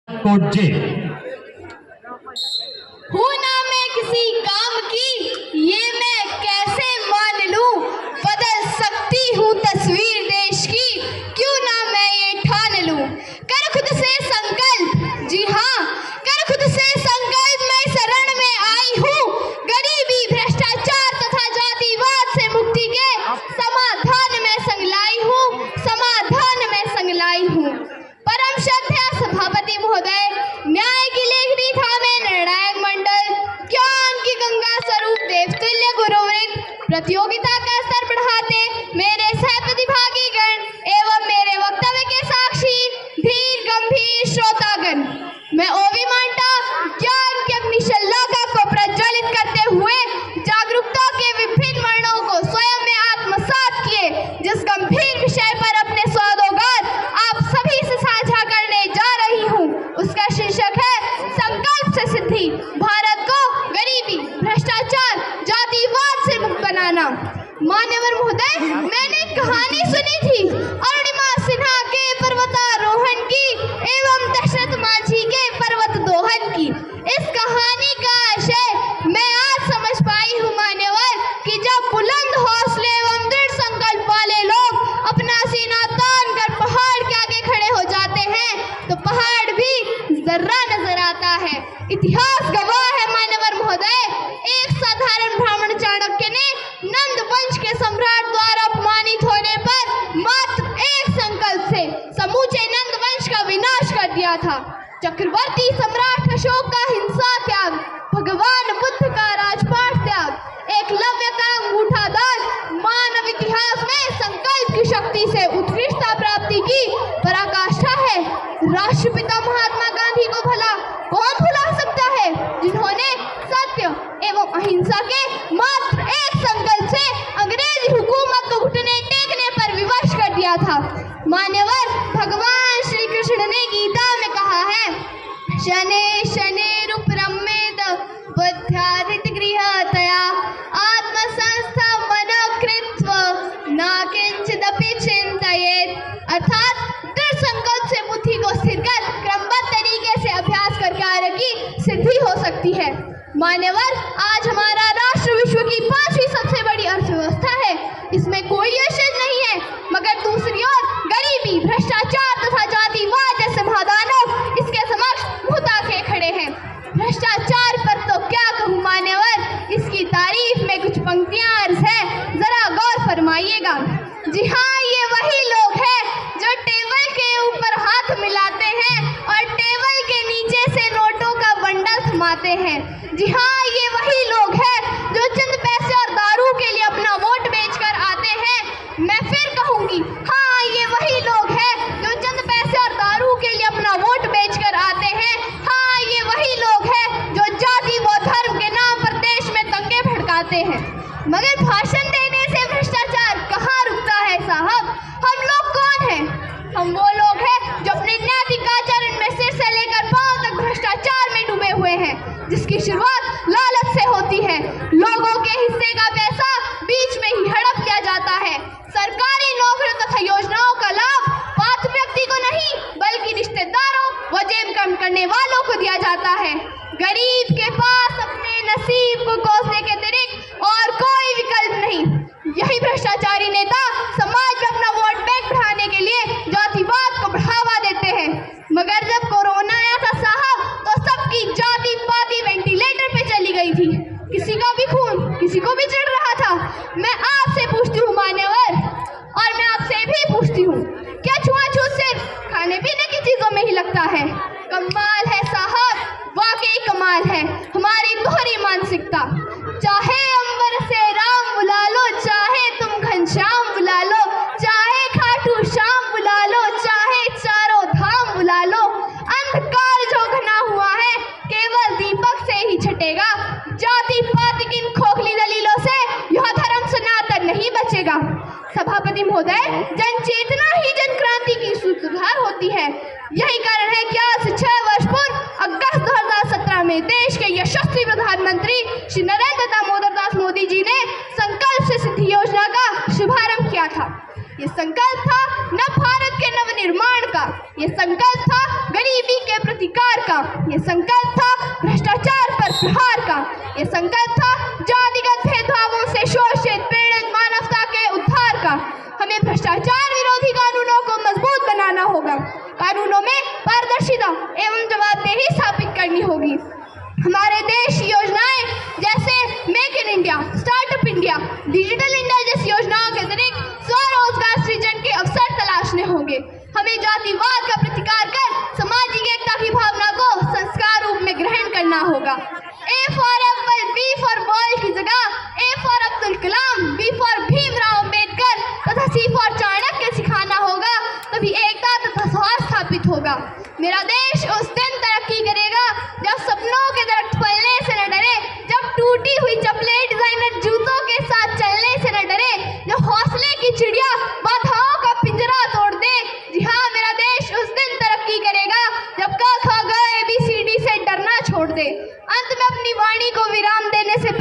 Coat जे हूँ ना मैं किसी काम की, ये मैं कैसे मान लूं। बदल सकती हूँ तस्वीर देश की, क्यों ना मैं ये ठान लूं। कर खुद से संकल्प, जी हाँ कर खुद से संकल्प, मैं शरण में आई हूँ। गरीबी भ्रष्टाचार तथा जातिवाद से मुक्ति के समाधान में संगलाई हूँ, समाधान में संगलाई हूँ। परम श्रद्धेय सभापति महोदय, न्याय की लेखनी थामे निर्णायक मंडल, ज्ञान की गंगा स्वरूप देवतुल्य गुरुवृंद, प्रतियोगिता का स्तर बढ़ाते मेरे सह प्रतिभागी गण एवं मेरे वक्तव्य के साक्षी धीर गंभीर श्रोतागण, मैं ओवी मांटा ज्ञान की अपनी शलाका को प्रज्वलित करते हुए जागरूकता के विभिन्न वर्णों को स्वयं में आत्मसात किए जिस गंभीर विषय पर अपने स्वादोगार आप सभी से साझा करने जा रही हूँ, उसका शीर्षक है संकल्प से सिद्धि, भारत को गरीबी भ्रष्टाचार जातिवाद से मुक्त बनाना। मान्यवर महोदय, मैंने कहानी सुनी थी अरुणिमा सिन्हा के पर्वतारोहण की एवं दशरथ माझी के पर्वत दोहन की। इस कहानी का आशय मैं आज समझ पाई हूँ मान्यवर, कि जब बुलंद हौसले एवं दृढ़ संकल्प वाले लोग अपना सीना तान कर पहाड़ के आगे खड़े हो जाते हैं तो पहाड़ भी जर्रा नजर आता है। इतिहास गवाह है मान्यवर महोदय, एक साधारण ब्राह्मण चाणक्य ने नंद वंश के सम्राट द्वारा अपमानित होने पर मात्र एक संकल्प से समूचे नंद वंश का विनाश कर दिया था। चक्रवर्ती सम्राट अशोक का हिंसा त्याग, भगवान बुद्ध का राजपाट त्याग, एकलव्य का अंगूठा दान, मानव इतिहास में संकल्प की शक्ति से उत्कृष्टता प्राप्ति की पराकाष्ठा है। राष्ट्रपिता महात्मा गांधी को भला कौन भुला सकता है, जिन्होंने सत्य एवं अहिंसा के मात्र एक संकल्प से अंग्रेजी हुकूमत को घुटने टेकने पर विवश कर दिया था। मान्यवर, भगवान श्री कृष्ण ने गीता में कहा है, शने शनेरुपरमेद बुद्ध्यादित गृहतया आत्मसंस्था मनोकृत्व न किंचिदपि चिंतयेत्। अर्थात दृढ़ संकल्प से बुद्धि को स्थिर कर क्रमबद्ध तरीके से अभ्यास कर कार्य की सिद्धि हो सकती है। मान्यवर, आज हमारा राष्ट्र विश्व की 5वीं सबसे बड़ी अर्थव्यवस्था है, इसमें कोई यशज नहीं है, मगर दूसरी ओर गरीबी भ्रष्टाचार तथा जातिवाद जैसे महादानव इसके समक्ष मुंह ताके खड़े हैं। भ्रष्टाचार पर तो क्या कहूँ मान्यवर, इसकी तारीफ में कुछ पंक्तियां अर्ज है, जरा गौर फरमाइएगा। जी हाँ, ये वही लोग हैं जो टेबल के ऊपर हाथ मिलाते हैं और टेबल के नीचे से नोटों का बंडल थमाते हैं। जी हाँ, ये वही लोग हैं जो चंद पैसे और दारू के लिए अपना वोट बेचकर आते हैं। मैं फिर कहूँगी, हाँ ये वही लोग हैं जो चंद पैसे और दारू के लिए अपना वोट बेचकर आते हैं। हाँ ये वही लोग हैं जो जाति व धर्म के नाम पर देश में दंगे भड़काते हैं। मगर भाषण देने से भ्रष्टाचार कहाँ रुकता है साहब? हम लोग कौन हैं? हम वो लोग हैं जो अपने नैतिक आचरण में सिर से लेकर पांव तक भ्रष्टाचार में डूबे हुए हैं, जिसकी शुरुआत लालच से होती है। लोगों के हिस्से का पैसा बीच में ही हड़प लिया जाता है। सरकारी नौकरियों तथा योजनाओं का लाभ पात्र व्यक्ति को नहीं बल्कि रिश्तेदारों व जेब कम करने वालों को दिया जाता है। गरीब के पास अपने नसीब को कोसने के अतिरिक्त और कोई विकल्प नहीं। यही भ्रष्टाचारी नेता समाज में अपना वोट बैंक बढ़ाने के लिए जातिवाद को बढ़ावा देते हैं। मगर जब कोरोना आया था साहब, तो सबकी जाति पाति वेंटिलेटर पे चली गई थी, किसी का भी खून किसी को भी चढ़ रहा था। मैं आपसे पूछती हूँ मान्यवर, और मैं आपसे भी पूछती हूँ, क्या छुआछूत सिर्फ खाने पीने की चीजों में ही लगता है? कमाल है साहब, वाकई कमाल है हमारी दोहरी मानसिकता। चाहे अंबर से राम बुला लो, चाहे तुम घनश्याम बुला लो, चाहे खाटू श्याम बुला लो, चाहे चारों धाम बुला लो, अंधकार जो घना हुआ है केवल दीपक से ही छटेगा। जाति पाति किन खोखली दलीलों से यह धर्म सनातन नहीं बचेगा। सभापति महोदय, जन चेतना ही जन क्रांति की सुधार होती है। यही कारण है कि आज से 6 वर्ष पूर्व अगस्त 2017 में देश के यशस्वी प्रधानमंत्री श्री नरेंद्र दामोदर दास मोदी जी ने संकल्प से सिद्धि योजना का शुभारंभ किया था। ये संकल्प था न भारत के नवनिर्माण का, ये संकल्प था गरीबी के प्रति का, ये संकल्प था भ्रष्टाचार पर प्रहार का, ये संकल्प था जातिगत भेदभावों से शोषित पीड़ित मानवता के उद्धार का। हमें भ्रष्टाचार विरोधी कानूनों को मजबूत बनाना होगा, कानूनों में पारदर्शिता एवं जवाबदेही स्थापित करनी होगी। हमारे देश की योजनाएं जैसे make in India, startup India, digital India जैसी योजनाओं के अतिरिक्त स्वरोजगार सृजन के अवसर तलाशने होंगे। हमें जातिवाद का प्रतिकार कर सामाजिक एकता की भावना को संस्कार रूप में ग्रहण करना होगा। A for apple, B for ball की जगह A for Abdul Kalam, B for Bhimrao Ambedkar तथा सी फॉर चाणक्य सिखाना होगा, तभी एकता तथा सौहार्द स्थापित होगा। मेरा देश उस दिन तरक्की करेगा जब सपनों के दरख्त फलने से न डरे, जब टूटी हुई चप्पलें डिजाइनर जूतों के साथ चलने से न डरे, जब हौसले की चिड़िया बाधाओं का पिंजरा तोड़ दे। जी हाँ, मेरा देश उस दिन तरक्की करेगा जब क ख ग ABCD से डरना छोड़ दे। अंत में अपनी वाणी को विराम देने से